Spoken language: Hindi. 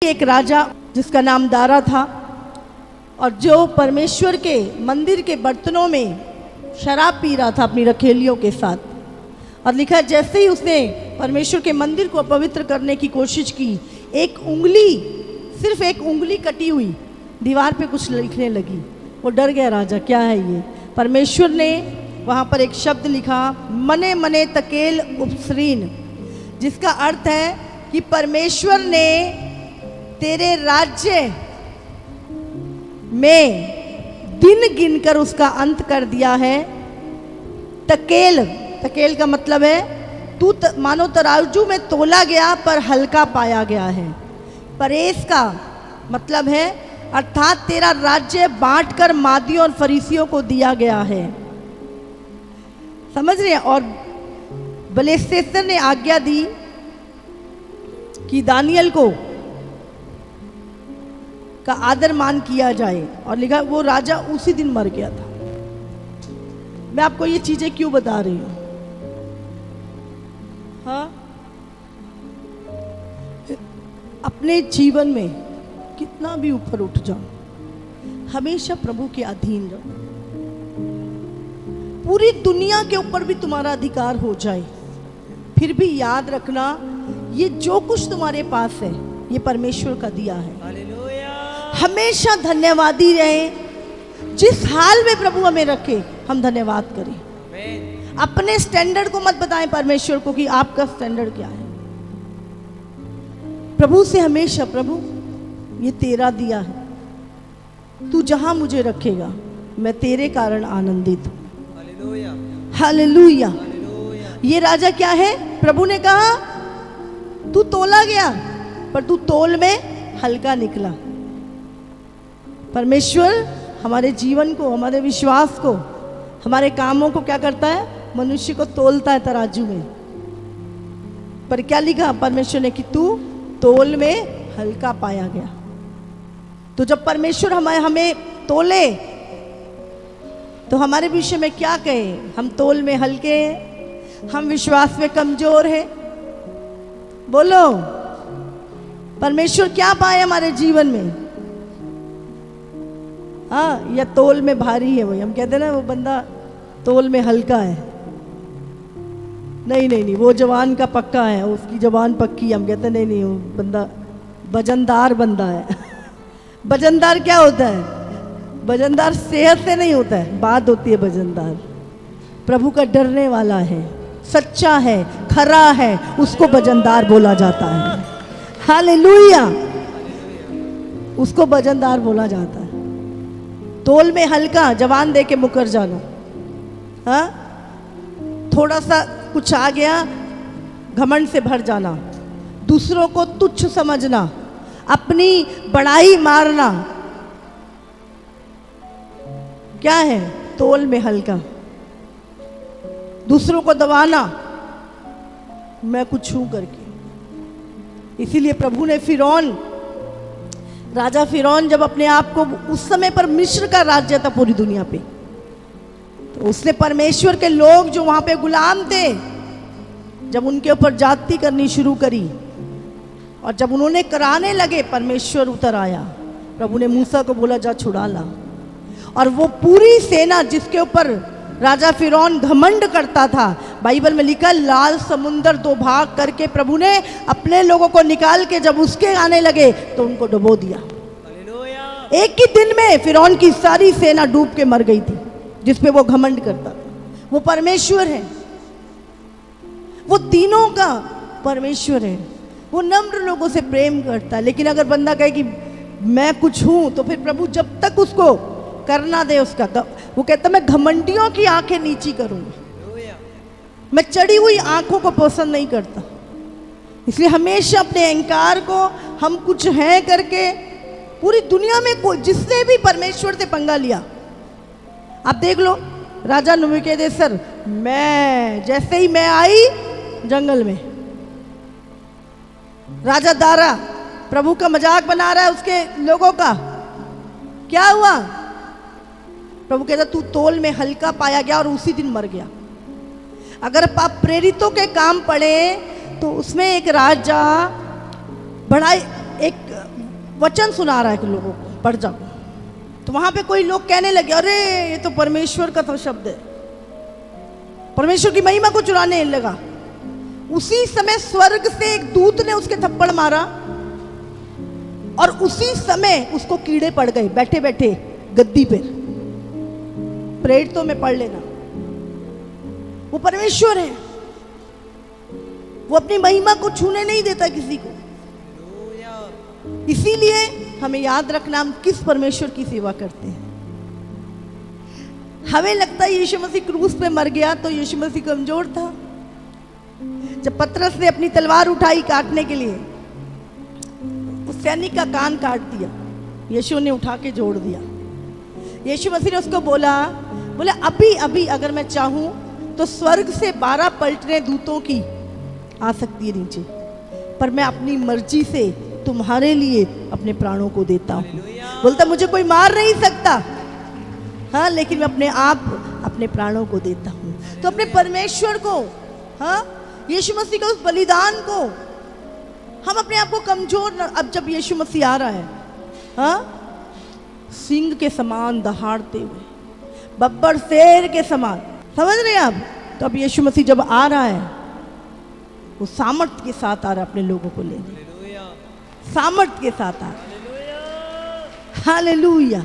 एक राजा जिसका नाम दारा था और जो परमेश्वर के मंदिर के बर्तनों में शराब पी रहा था अपनी रखेलियों के साथ। और लिखा जैसे ही उसने परमेश्वर के मंदिर को पवित्र करने की कोशिश की, एक उंगली, सिर्फ एक उंगली कटी हुई दीवार पे कुछ लिखने लगी। वो डर गया राजा, क्या है ये। परमेश्वर ने वहाँ पर एक शब्द लिखा, मने मने तकेल उपसरीन, जिसका अर्थ है कि परमेश्वर ने तेरे राज्य में दिन गिनकर उसका अंत कर दिया है। तकेल का मतलब है तू मानो तराजू में तोला गया पर हल्का पाया गया है। परेस का मतलब है अर्थात तेरा राज्य बांटकर मादियों और फरीसियों को दिया गया है। समझ रहे हैं। और बलेस्तेसर ने आज्ञा दी कि दानियल को का आदर मान किया जाए, और लिखा वो राजा उसी दिन मर गया था। मैं आपको ये चीजें क्यों बता रही हूं? हाँ, अपने जीवन में कितना भी ऊपर उठ जाओ, हमेशा प्रभु के अधीन रहो। पूरी दुनिया के ऊपर भी तुम्हारा अधिकार हो जाए, फिर भी याद रखना ये जो कुछ तुम्हारे पास है ये परमेश्वर का दिया है। हमेशा धन्यवादी रहें। जिस हाल में प्रभु हमें रखे हम धन्यवाद करें। अपने स्टैंडर्ड को मत बताएं परमेश्वर को कि आपका स्टैंडर्ड क्या है। प्रभु से हमेशा, प्रभु ये तेरा दिया है, तू जहां मुझे रखेगा मैं तेरे कारण आनंदित हूं। हालेलुया। ये राजा क्या है? प्रभु ने कहा तू तोला गया पर तू तोल में हल्का निकला। परमेश्वर हमारे जीवन को, हमारे विश्वास को, हमारे कामों को क्या करता है? मनुष्य को तोलता है तराजू में। पर क्या लिखा परमेश्वर ने कि तू तोल में हल्का पाया गया। तो जब परमेश्वर हमें तोले तो हमारे विषय में क्या कहे? हम तोल में हल्के हैं, हम विश्वास में कमजोर हैं। बोलो, परमेश्वर क्या पाए हमारे जीवन में? हाँ, या तोल में भारी है। वही हम कहते हैं ना, वो बंदा तोल में हल्का है। नहीं, वो जवान का पक्का है, उसकी जवान पक्की। हम कहते हैं नहीं, वो बंदा वजनदार बंदा है। वजनदार क्या होता है? वजनदार सेहत से नहीं होता है, बात होती है वजनदार। प्रभु का डरने वाला है, सच्चा है, खरा है, उसको वजनदार बोला जाता है। हालेलुया, उसको वजनदार बोला जाता है। तोल में हल्का, जवान दे के मुकर जाना। हाँ, थोड़ा सा कुछ आ गया घमंड से भर जाना, दूसरों को तुच्छ समझना, अपनी बड़ाई मारना, क्या है? तोल में हल्का। दूसरों को दबाना, मैं कुछ हूं करके। इसीलिए प्रभु ने राजा फिरौन जब अपने आप को, उस समय पर मिस्र का राज्य था पूरी दुनिया पे, तो उसने परमेश्वर के लोग जो वहां पे गुलाम थे, जब उनके ऊपर जाति करनी शुरू करी और जब उन्होंने कराने लगे, परमेश्वर उतर आया। प्रभु ने मूसा को बोला जा छुड़ा ला। और वो पूरी सेना जिसके ऊपर राजा फिरौन घमंड करता था, बाइबल में लिखा लाल समुंदर दो भाग करके प्रभु ने अपने लोगों को निकाल के जब उसके आने लगे तो उनको डुबो दिया। एक ही दिन में फिरौन की सारी सेना डूब के मर गई थी, जिसपे वो घमंड करता था। वो परमेश्वर है, वो तीनों का परमेश्वर है। वो नम्र लोगों से प्रेम करता है। लेकिन अगर बंदा कहे कि मैं कुछ हूं, तो फिर प्रभु जब तक उसको करना दे उसका, वो कहता मैं घमंडियों की आंखें नीची करूंगा, मैं चढ़ी हुई आंखों को पसंद नहीं करता। इसलिए हमेशा अपने अहंकार को, हम कुछ हैं करके, पूरी दुनिया में कोई जिसने भी परमेश्वर से पंगा लिया, आप देख लो। राजा नबूकदनेस्सर, मैं जैसे ही मैं आई जंगल में, राजा दारा प्रभु का मजाक बना रहा है उसके लोगों का, क्या हुआ? प्रभु कहता तू तोल में हल्का पाया गया और उसी दिन मर गया। अगर आप प्रेरितों के काम पढ़े तो उसमें एक राजा बड़ा एक वचन सुना रहा है कि लोगों को, पढ़ जाओ। तो वहां पे कोई लोग कहने लगे, अरे ये तो परमेश्वर का तो शब्द है, परमेश्वर की महिमा को चुराने लगा। उसी समय स्वर्ग से एक दूत ने उसके थप्पड़ मारा और उसी समय उसको कीड़े पड़ गए बैठे बैठे गद्दी पे। प्रेरित तो में पढ़ लेना, वो परमेश्वर है, वो अपनी महिमा को छूने नहीं देता किसी को। इसीलिए हमें याद रखना हम किस परमेश्वर की सेवा करते हैं। हमें लगता है यीशु मसीह क्रूस पे मर गया तो यीशु मसीह कमजोर था। जब पतरस ने अपनी तलवार उठाई काटने के लिए, उस सैनिक का कान काट दिया, यीशु ने उठा के जोड़ दिया। यीशु मसीह ने उसको बोला अभी अभी अगर मैं चाहूं तो स्वर्ग से 12 पलटने दूतों की आ सकती है नीचे, पर मैं अपनी मर्जी से तुम्हारे लिए अपने प्राणों को देता हूं। बोलता मुझे कोई मार नहीं सकता, हाँ, लेकिन मैं अपने आप अपने प्राणों को देता हूं। तो अपने परमेश्वर को, हाँ, यीशु मसीह के उस बलिदान को हम अपने आप को कमजोर न, अब जब यीशु मसीह आ रहा है, हाँ, सिंह के समान दहाड़ते हुए, बब्बर शेर के समान, समझ रहे हैं आप? तो अब यीशु मसीह जब आ रहा है, वो सामर्थ के साथ आ रहा है अपने लोगों को लेने, सामर्थ के साथ आ रहा है। हालेलुया।